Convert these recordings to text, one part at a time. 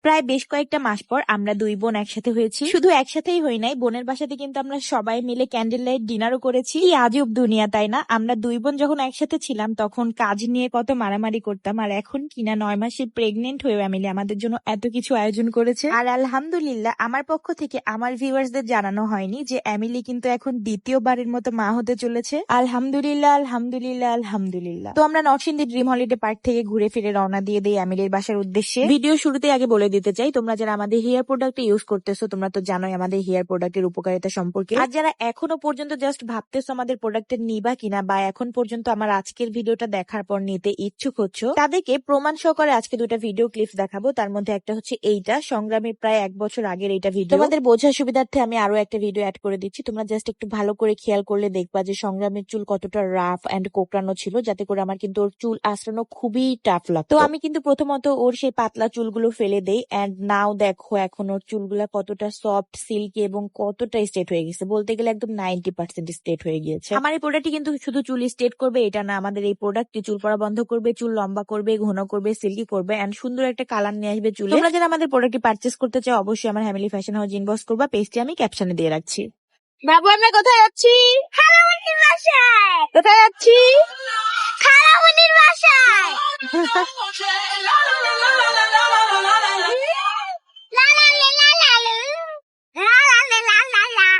প্রায় বেশ কয়েকটা মাস পর আমরা দুই বোন একসাথে হয়েছি। শুধু একসাথেই হই নাই, বোনের বাসাতে কিন্তু আমরা সবাই মিলে ক্যান্ডেল লাইট ডিনারও করেছি। কি আজব দুনিয়া, তাই না? আমরা দুই বোন যখন একসাথে ছিলাম তখন কাজ নিয়ে কত মারামারি করতাম, আর এখন কিনা 9 মাসে প্রেগনেন্ট হয়ে এমিলি আমাদের জন্য এত কিছু আয়োজন করেছে। আর আলহামদুলিল্লাহ, আমার পক্ষ থেকে আমার ভিউয়ার্সদের জানানো হয়নি যে এমিলি কিন্তু এখন দ্বিতীয়বারের মতো মা হতে চলেছে। আলহামদুলিল্লাহ, আলহামদুলিল্লাহ, আলহামদুলিল্লাহ। তো আমরা নরসিংদী ড্রিম হলিডে পার্ক থেকে ঘুরে ফিরে রওনা দিয়ে দিই এমিলির বাসার উদ্দেশ্যে। ভিডিও শুরুতে আগে বলে দিতে চাই, তোমরা যারা আমাদের হেয়ার প্রোডাক্ট ইউজ করতেছো তোমরা তো জানোই আমাদের হেয়ার প্রোডাক্টের উপকারিতা সম্পর্কে। আর যারা এখনো পর্যন্ত জাস্ট ভাবতেছো আমাদের প্রোডাক্টের নিবা কিনা, বা এখন পর্যন্ত আমার আজকের ভিডিওটা দেখার পর নিতে ইচ্ছুক হচ্ছ, তাদেরকে প্রমাণ সহকারে আজকে দুটা ভিডিও ক্লিপস দেখাবো। তার মধ্যে একটা হচ্ছে এইটা, সংগ্রামী প্রায় 1 বছর আগের এইটা ভিডিও। তোমাদের বোঝার সুবিধার্থে আমি আরো একটা ভিডিও অ্যাড করে দিচ্ছি, তোমরা জাস্ট একটু ভালো করে খেয়াল করলে দেখবা যে সংগ্রামের চুল কতটা রাফ এন্ড কোকড়ানো ছিল, যাতে করে আমার কিন্তু ওর চুল আঁচড়ানো খুবই টাফ লাগতো। তো আমি কিন্তু প্রথমত ওর সেই পাতলা চুলগুলো ফেলে দেই, এন্ড নাও দেখো এখন ওর চুলগুলা কতটা সফট, সিল্কি এবং কতটা স্ট্রেট হয়ে গেছে, বলতে গেলে একদম 90% স্ট্রেট হয়ে গিয়েছে। আমার এই প্রোডাক্টটি কিন্তু শুধু চুল স্ট্রেট করবে এটা না, আমাদের এই প্রোডাক্টটি চুল পড়া বন্ধ করবে, চুল লম্বা করবে, ঘন করবে, সিল্কি করবে, এন্ড সুন্দর একটা কালার নিয়ে আসবে চুলে। তোমরা যারা আমাদের প্রোডাক্টটি পারচেস করতে চাও অবশ্যই আমার হ্যামিলি ফ্যাশন হাউস ইনবক্স করবা, পেজটি আমি ক্যাপশনে দিয়ে রাখছি। বাবু আমরা কোথায় যাচ্ছি? খালামণির বাসায়। কোথায় যাচ্ছি? খালামণির বাসায়। লা লা লা লা লা লা লা লা লা লা লা। লা লা লা লা লা লা। লা লা লা লা লা লা।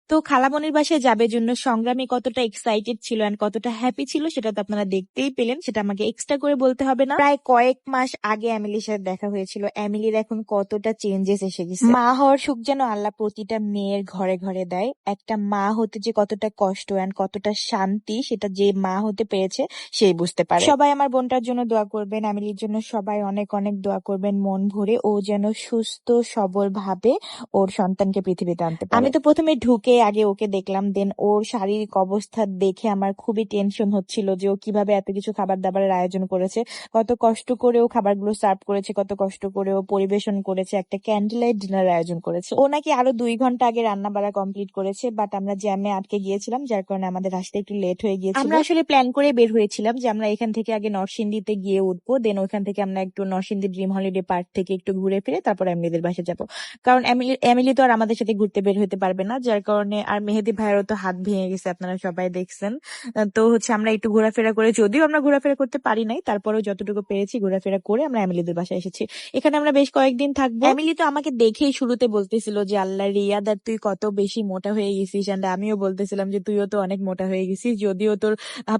তো খালামণির বাসায় যাবে জন্য সংগ্রামী কতটা এক্সাইটেড ছিল এন্ড কতটা হ্যাপি ছিল সেটা তো আপনারা দেখতেই পেলেন, সেটা আমাকে এক্সট্রা করে বলতে হবে না। প্রায় কয়েক মাস আগে এমিলির সাথে দেখা হয়েছিল, এমিলির এখন কতটা চেঞ্জেস এসে গেছে। মা হওয়ার সুখ যেন আল্লাহ প্রতিটা মেয়ের ঘরে ঘরে দেয়। একটা মা হতে যে কতটা কষ্ট এন্ড কতটা শান্তি সেটা যে মা হতে পেরেছে সেই বুঝতে পারে। সবাই আমার বোনটার জন্য দোয়া করবেন, এমিলির জন্য সবাই অনেক অনেক দোয়া করবেন মন ভরে, ও যেন সুস্থ সবল ভাবে ওর সন্তানকে পৃথিবীতে আনতে পারে। আমি তো প্রথমে ঢুকে আগে ওকে দেখলাম, দেন ওর শারীরিক অবস্থা দেখে আমার খুবই টেনশন হচ্ছিল যে ও কিভাবে এত কিছু খাবার দাবারের আয়োজন করেছে, কত কষ্ট করে ও খাবারগুলো সার্ভ করেছে, কত কষ্ট করে ও পরিবেশন করেছে, একটা ক্যান্ডেল লাইট ডিনার আয়োজন করেছে। ও নাকি আরো 2 ঘন্টা আগে রান্না বাড়া কমপ্লিট করেছে, বাট আমরা জ্যামে আটকে গিয়েছিলাম যার কারণে আমাদের আসতে একটু লেট হয়ে গিয়েছিল। আমরা আসলে প্ল্যান করে বের হয়েছিলাম যে আমরা এখান থেকে আগে নরসিংদীতে গিয়ে উঠবো, দেন ওইখান থেকে আমরা একটু নরসিংদী ড্রিম হলিডে পার্ক থেকে একটু ঘুরে ফিরে তারপর এমিলিদের বাসায় যাবো, কারণ এমিলি তো আর আমাদের সাথে ঘুরতে বের হতে পারবে না, যার কারণে। আর মেহেদি ভাইয়েরও তো হাত ভেঙে গেছে, আপনারা সবাই দেখছেন। তো হচ্ছে আমরা একটু ঘোরাফেরা করে, যদিও আমরা ঘোরাফেরা করতে পারি নাই, তারপরেও যতটুকু পেরেছি ঘোরাফেরা করে আমরা এমিলিদের বাসায় এসেছি। এখানে আমরা বেশ কয়েকদিন থাকবো। এমিলি তো আমাকে দেখেই শুরুতে বলতেছিল যে আল্লাহ রিয়াদার তুই কত বেশি মোটা হয়ে গেছিস, এন্ড আমিও বলতেছিলাম যে তুইও তো অনেক মোটা হয়ে গেছিস, যদিও তোর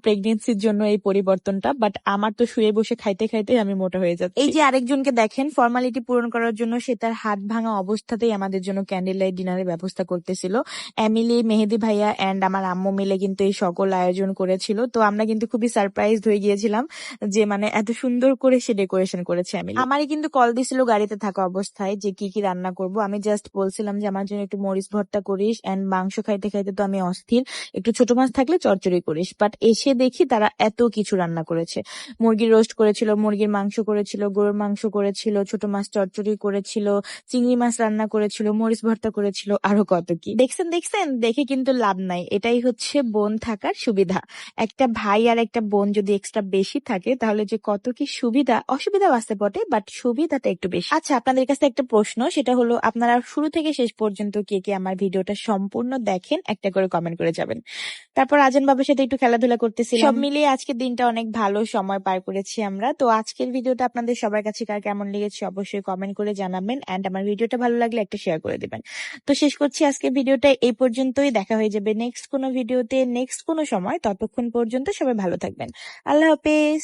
প্রেগনেন্সির জন্য এই পরিবর্তনটা, বাট আমার তো শুয়ে বসে খাইতে খাইতে আমি মোটা হয়ে যাচ্ছি। এই যে আরেকজনকে দেখেন, ফর্মালিটি পূরণ করার জন্য সে তার হাত ভাঙা অবস্থাতেই আমাদের জন্য ক্যান্ডেল লাইট ডিনারের ব্যবস্থা করতেছিল। এমিলি, মেহেদি ভাইয়া এন্ড আমার আম্মু মিলে কিন্তু এই সকল আয়োজন করেছিল। তো আমরা কিন্তু খুবই সারপ্রাইজড হয়ে গিয়েছিলাম যে মানে এত সুন্দর করে সে ডেকোরেশন করেছে এমিলি। আমারই কিন্তু কল দিছিল গাড়িতে থাকা অবস্থায় যে কি কি রান্না করব। আমি জাস্ট বলছিলাম যে আমার জন্য একটু মরিচ ভর্তা করিস, এন্ড মাংস খাইতে খাইতে তো আমি অস্থির, একটু ছোট মাছ থাকলে চচ্চড়ি করিস। বাট এসে দেখি তারা এত কিছু রান্না করেছে, মুরগির রোস্ট করেছিল, মুরগির মাংস করেছিল, গরুর মাংস করেছিল, ছোট মাছ চচ্চড়ি করেছিল, চিংড়ি মাছ রান্না করেছিল, মরিচ ভর্তা করেছিল, আরো কত কি। দেখছেন দেখে কিন্তু লাভ নাই, এটাই হচ্ছে বোন থাকার সুবিধা। একটা ভাই আর একটা বোন যদি এক্সট্রা বেশি থাকে তাহলে যে কত কি সুবিধা, অসুবিধা আসতে বটে, বাট সুবিধাটা একটু বেশি। আচ্ছা, আপনাদের কাছে একটা প্রশ্ন, সেটা হলো আপনারা শুরু থেকে শেষ পর্যন্ত কে কে আমার ভিডিওটা সম্পূর্ণ দেখেন একটা করে কমেন্ট করে যাবেন। তারপর আজান বাবার সাথে একটু খেলাধুলা করতেছিলাম, সব মিলিয়ে আজকের দিনটা অনেক ভালো সময় পার করেছি আমরা। তো আজকের ভিডিওটা আপনাদের সবার কাছে কার কেমন লেগেছে অবশ্যই কমেন্ট করে জানাবেন, এন্ড আমার ভিডিওটা ভালো লাগলে একটা শেয়ার করে দিবেন। তো শেষ করছি আজকের ভিডিওটা এই পর্যন্তই, দেখা হয়ে যাবে নেক্সট কোনো ভিডিওতে নেক্সট কোনো সময়। ততক্ষণ পর্যন্ত সবাই ভালো থাকবেন, আল্লাহ হাফেজ।